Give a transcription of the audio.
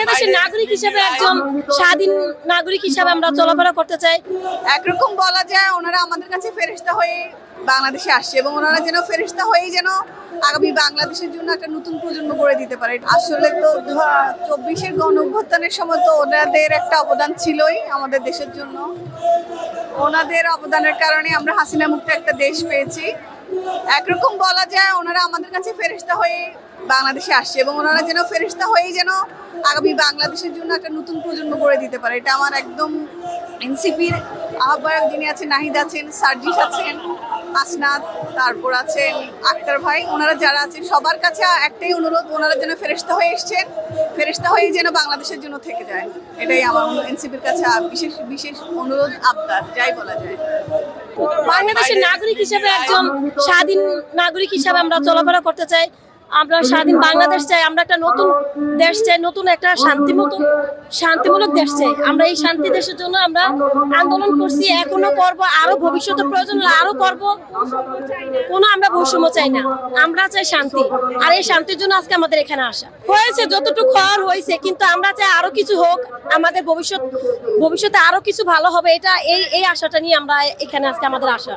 বাংলাদেশের নাগরিক হিসেবে একজন স্বাধীন নাগরিক হিসেবে আমরা চলাফেরা করতে চাই। একরকম বলা যায় ওনারা আমাদের কাছে ফেরেশতা হয়ে বাংলাদেশে আসছে এবং ওনারা যেন ফেরেশতা হয়েই যেন আগামী বাংলাদেশের জন্য একটা নতুন প্রজন্ম গড়ে দিতে পারে। আসলে তো 24-এর গণ অভ্যুত্থানের সময় তো ওনাদের একটা অবদান ছিলই আমাদের দেশের জন্য। ওনাদের অবদানের কারণে আমরা হাসিনা মুক্ত একটা দেশ পেয়েছি। একরকম বলা যায় ওনারা আমাদের কাছে ফেরেশতা হয়ে বাংলাদেশে আসছে এবং ওনারা যেন ফেরেশতা হয়েই যেন আগামী বাংলাদেশের জন্য একটা নতুন প্রজন্ম গড়ে দিতে পারে। এটা আমার একদম এনসিপির আহ্বায়ক যিনি আছেন নাহিদ আছেন, সার্জিস আছেন, আসনাদ, তারপর আছেন আক্তার ভাই, ওনারা যারা আছেন সবার কাছে একটাই অনুরোধ, ওনারা যেন ফেরেশতা হয়ে এসছেন, ফেরেশতা হয়েই যেন বাংলাদেশের জন্য থেকে যায়। এটাই আমার এনসিপির কাছে বিশেষ বিশেষ অনুরোধ, আবদার, যাই বলা যায়। বাংলাদেশের নাগরিক হিসেবে একজন স্বাধীন নাগরিক হিসেবে আমরা চলাফেরা করতে চাই। আমরা স্বাধীন বাংলাদেশ চাই, আমরা একটা নতুন দেশ চাই, নতুন একটা শান্তিমূলক দেশ চাই। আমরা এই শান্তি দেশের জন্য আমরা আন্দোলন করছি, এখনো করব, আরো ভবিষ্যতে প্রয়োজন হলে আরো করব। কোনো আমরা বৈষম্য চাই না, আমরা চাই শান্তি। আর এই শান্তির জন্য আজকে আমাদের এখানে আসা হয়েছে, যতটুকু হওয়ার হয়েছে, কিন্তু আমরা চাই আরো কিছু হোক, আমাদের ভবিষ্যতে আরো কিছু ভালো হবে। এটা এই আশাটা নিয়ে আমরা এখানে আজকে আমাদের আসা।